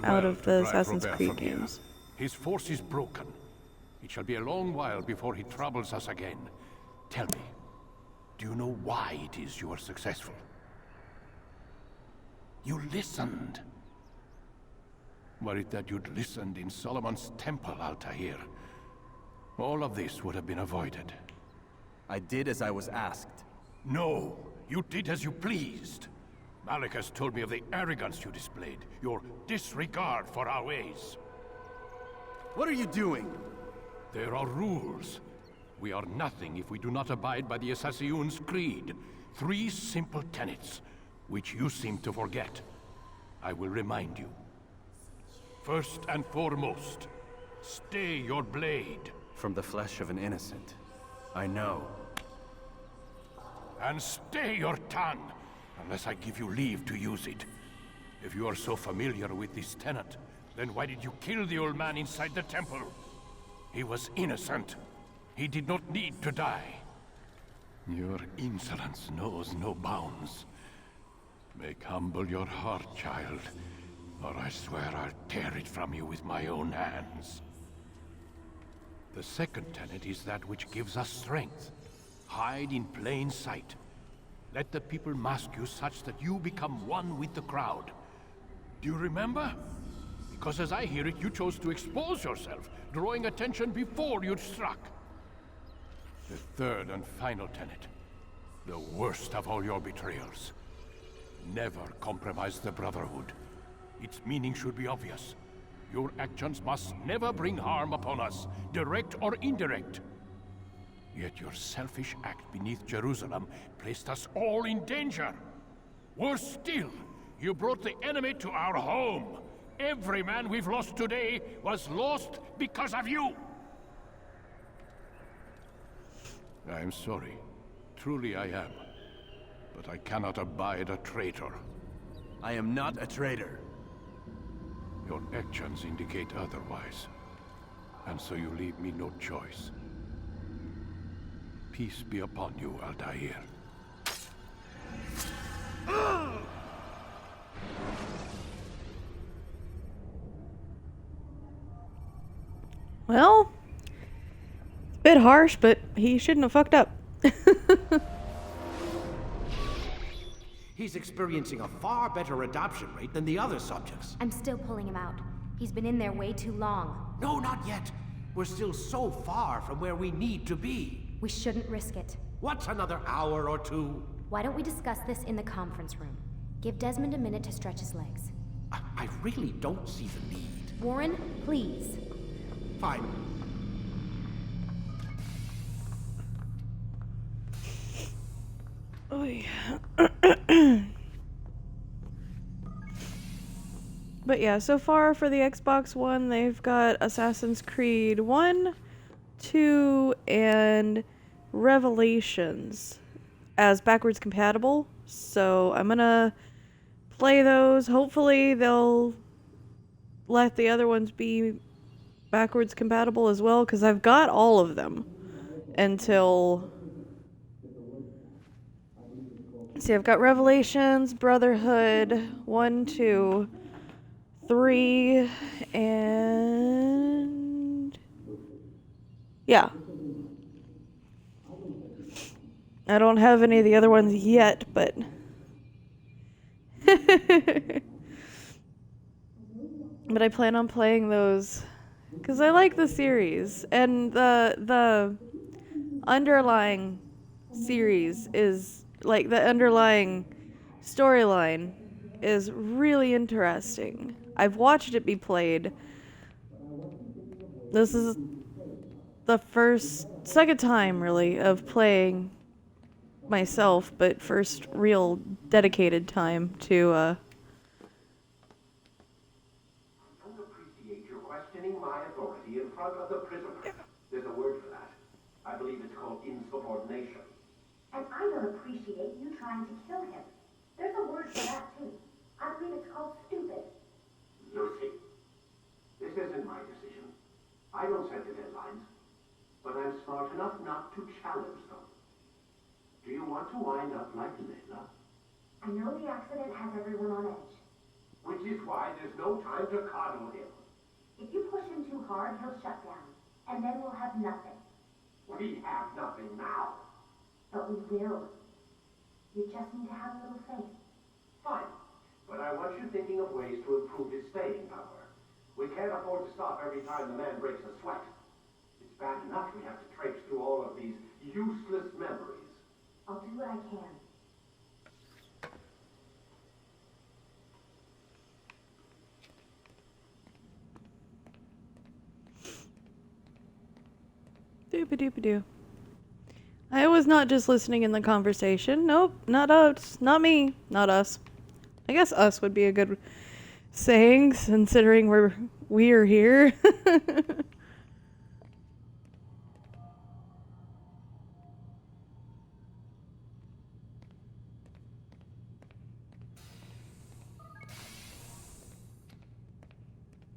out well of to the drive Assassin's Robert Creed from here. games. His force is broken. It shall be a long while before he troubles us again. Tell me, do you know why it is you are successful? You listened. Were it that you'd listened in Solomon's temple, Altair, all of this would have been avoided. I did as I was asked. No, you did as you pleased. Malik has told me of the arrogance you displayed, your disregard for our ways. What are you doing? There are rules. We are nothing if we do not abide by the Assassin's Creed. 3 simple tenets, which you seem to forget. I will remind you. First and foremost, stay your blade. From the flesh of an innocent. I know. And stay your tongue, unless I give you leave to use it. If you are so familiar with this tenet, then why did you kill the old man inside the temple? He was innocent. He did not need to die. Your insolence knows no bounds. Make humble your heart, child, or I swear I'll tear it from you with my own hands. The second tenet is that which gives us strength. Hide in plain sight. Let the people mask you such that you become one with the crowd. Do you remember? Because as I hear it, you chose to expose yourself, drawing attention before you'd struck. The third and final tenet. The worst of all your betrayals. Never compromise the Brotherhood. Its meaning should be obvious. Your actions must never bring harm upon us, direct or indirect. Yet your selfish act beneath Jerusalem placed us all in danger. Worse still, you brought the enemy to our home. Every man we've lost today was lost because of you. I am sorry. Truly I am. But I cannot abide a traitor. I am not a traitor. Your actions indicate otherwise. And so you leave me no choice. Peace be upon you, Altair. Well, it's a bit harsh, but he shouldn't have fucked up. He's experiencing a far better adoption rate than the other subjects. I'm still pulling him out. He's been in there way too long. No, not yet. We're still so far from where we need to be. We shouldn't risk it. What's another hour or two? Why don't we discuss this in the conference room? Give Desmond a minute to stretch his legs. I really don't see the need. Warren, please. Fine. Oh yeah. But yeah, so far for the Xbox One, they've got Assassin's Creed 1, 2, and Revelations as backwards compatible. So I'm gonna play those. Hopefully they'll let the other ones be backwards compatible as well, because I've got all of them until... See, I've got Revelations, Brotherhood, 1, 2, 3, and... yeah. I don't have any of the other ones yet, but... but I plan on playing those, because I like the series, and the underlying series is... like, the underlying storyline is really interesting. I've watched it be played. This is the second time, really, of playing myself, but first real dedicated time to, I don't appreciate your questioning my authority in front of the prisoner. There's a word for that. I believe it's called insubordination. And I don't appreciate you trying to kill him. There's a word for that, too. I believe it's called stupid. Lucy, this isn't my decision. I don't set the deadlines. But I'm smart enough not to challenge them. Do you want to wind up like Layla? I know the accident has everyone on edge. Which is why there's no time to coddle him. If you push him too hard, he'll shut down. And then we'll have nothing. We have nothing now. But we will. You just need to have a little faith. Fine. But I want you thinking of ways to improve his staying power. We can't afford to stop every time the man breaks a sweat. It's bad enough we have to traipse through all of these useless memories. I'll do what I can. Doop-a-doop-a-doo. I was not just listening in the conversation. Nope, not us. Not me. Not us. I guess us would be a good saying, considering we're here.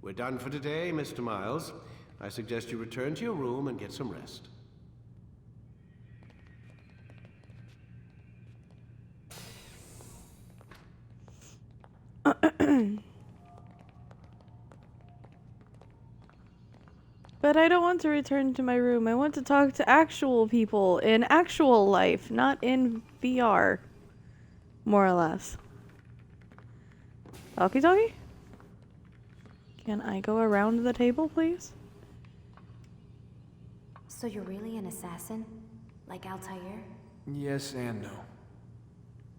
We're done for today, Mr. Miles. I suggest you return to your room and get some rest. But I don't want to return to my room. I want to talk to actual people in actual life, not in VR. More or less. Talkie-talkie? Can I go around the table, please? So you're really an assassin? Like Altair? Yes and no.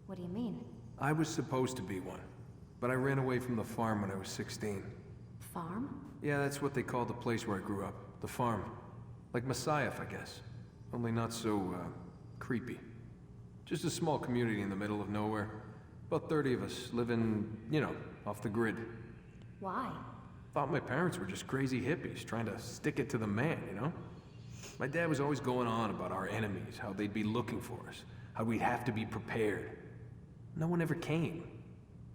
What do you mean? I was supposed to be one, but I ran away from the farm when I was 16. Farm? Yeah, that's what they called the place where I grew up. The farm. Like Messiah, I guess. Only not so, creepy. Just a small community in the middle of nowhere. About 30 of us, living, off the grid. Why? Thought my parents were just crazy hippies, trying to stick it to the man, My dad was always going on about our enemies, how they'd be looking for us, how we'd have to be prepared. No one ever came.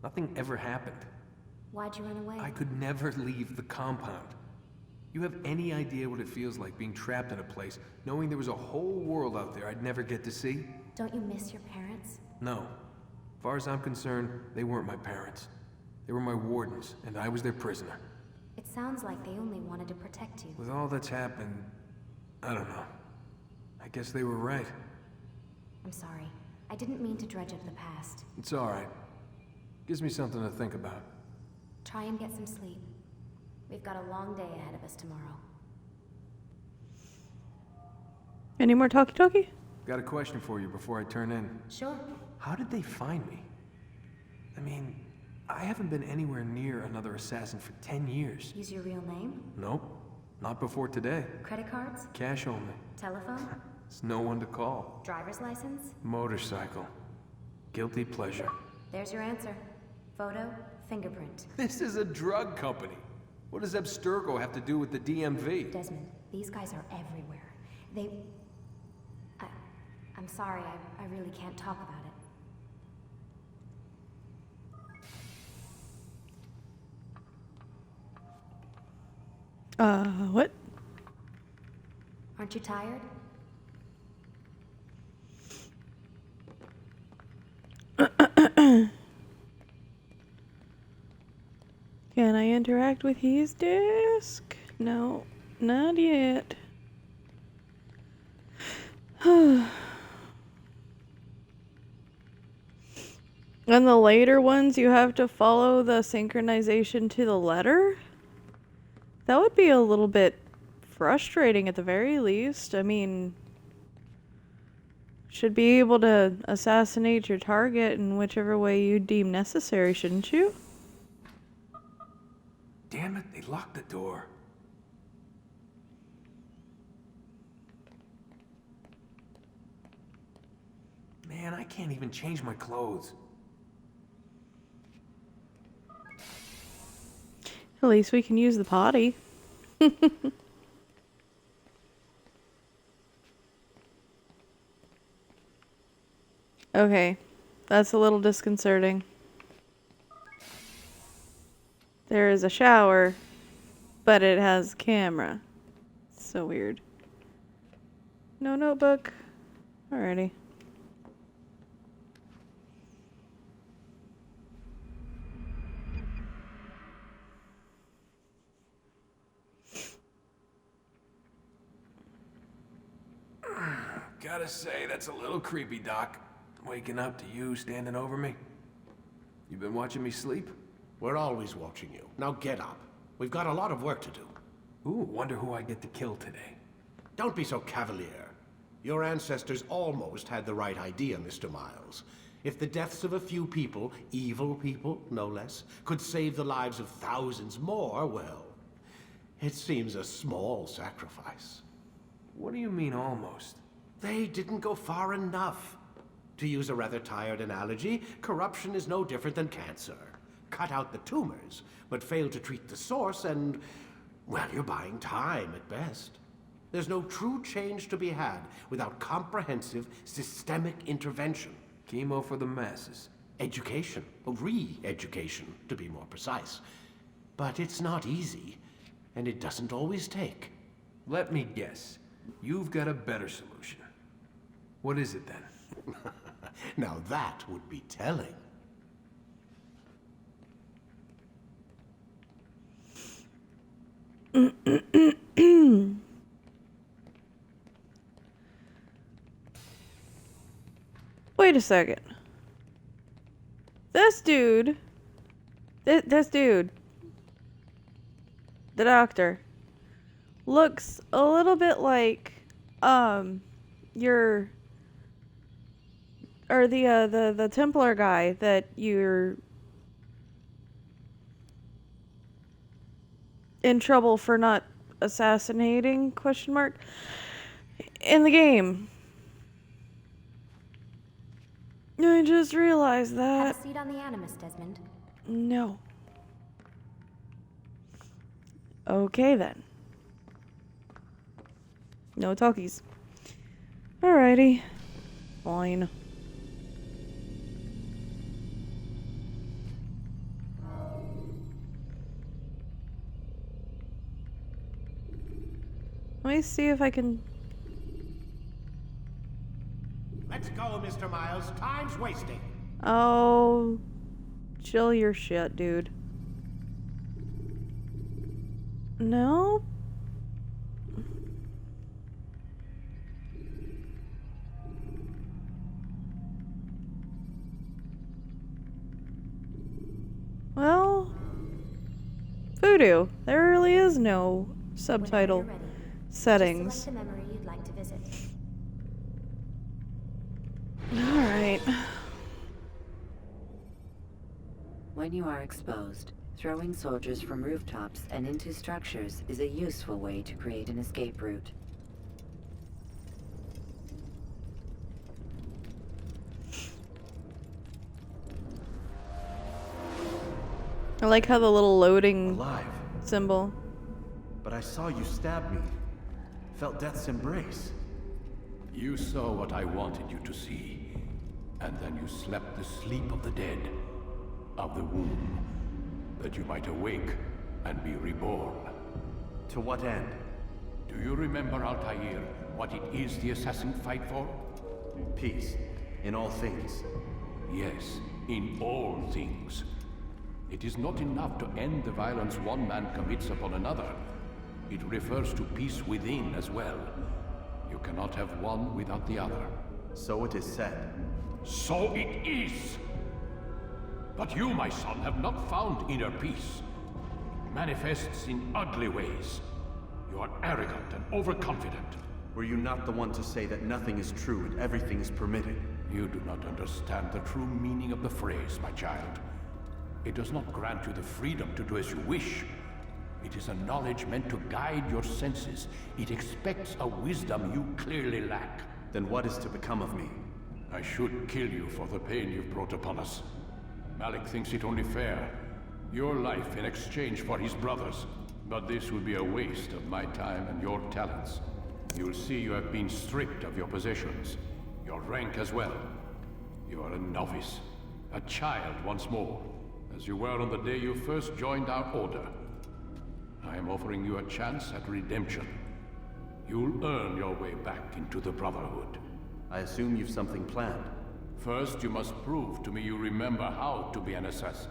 Nothing ever happened. Why'd you run away? I could never leave the compound. You have any idea what it feels like being trapped in a place, knowing there was a whole world out there I'd never get to see? Don't you miss your parents? No. As far as I'm concerned, they weren't my parents. They were my wardens, and I was their prisoner. It sounds like they only wanted to protect you. With all that's happened, I don't know. I guess they were right. I'm sorry. I didn't mean to dredge up the past. It's all right. Gives me something to think about. Try and get some sleep. We've got a long day ahead of us tomorrow. Any more talkie-talkie? Got a question for you before I turn in. Sure. How did they find me? I mean, I haven't been anywhere near another assassin for 10 years. Use your real name? Nope. Not before today. Credit cards? Cash only. Telephone? There's no one to call. Driver's license? Motorcycle. Guilty pleasure. There's your answer. Photo, fingerprint. This is a drug company. What does Abstergo have to do with the DMV? Desmond, these guys are everywhere. I'm sorry, I really can't talk about it. What? Aren't you tired? Can I interact with his desk? No, not yet. And the later ones, you have to follow the synchronization to the letter? That would be a little bit frustrating at the very least. I mean, should be able to assassinate your target in whichever way you deem necessary, shouldn't you? Damn it, they locked the door. Man, I can't even change my clothes. At least we can use the potty. Okay, that's a little disconcerting. There is a shower, but it has a camera. So weird. No notebook. Alrighty. Gotta say, that's a little creepy, Doc. Waking up to you standing over me. You been watching me sleep? We're always watching you. Now get up. We've got a lot of work to do. Ooh, wonder who I get to kill today. Don't be so cavalier. Your ancestors almost had the right idea, Mr. Miles. If the deaths of a few people, evil people, no less, could save the lives of thousands more, well, it seems a small sacrifice. What do you mean, almost? They didn't go far enough. To use a rather tired analogy, corruption is no different than cancer. Cut out the tumors, but fail to treat the source and, well, you're buying time at best. There's no true change to be had without comprehensive, systemic intervention. Chemo for the masses. Education, re-education, to be more precise. But it's not easy, and it doesn't always take. Let me guess. You've got a better solution. What is it then? Now that would be telling. Wait a second. This dude, the doctor, looks a little bit like, the Templar guy that you're in trouble for not assassinating, ? In the game. I just realized that. Have a seat on the Animus, Desmond. No. Okay then. No talkies. Alrighty. Fine. Let me see if I can... Let's go, Mr. Miles. Time's wasting. Oh, chill your shit, dude. No? Well, Voodoo. There really is no subtitle Whenever you're ready, settings. just select the memory you'd like to visit. Alright. When you are exposed, throwing soldiers from rooftops and into structures is a useful way to create an escape route. I like how the little loading Alive. symbol. But I saw you stab me. Felt death's embrace. You saw what I wanted you to see, and then you slept the sleep of the dead, of the womb, that you might awake and be reborn. To what end? Do you remember, Altair, what it is the assassin fight for? Peace. In all things. Yes, in all things. It is not enough to end the violence one man commits upon another. It refers to peace within as well. You cannot have one without the other. So it is said. So it is! But you, my son, have not found inner peace. It manifests in ugly ways. You are arrogant and overconfident. Were you not the one to say that nothing is true and everything is permitted? You do not understand the true meaning of the phrase, my child. It does not grant you the freedom to do as you wish. It is a knowledge meant to guide your senses. It expects a wisdom you clearly lack. Then what is to become of me? I should kill you for the pain you've brought upon us. Malik thinks it only fair. Your life in exchange for his brother's. But this would be a waste of my time and your talents. You'll see you have been stripped of your possessions. Your rank as well. You are a novice. A child once more. As you were on the day you first joined our order. I am offering you a chance at redemption. You'll earn your way back into the Brotherhood. I assume you've something planned. First, you must prove to me you remember how to be an assassin.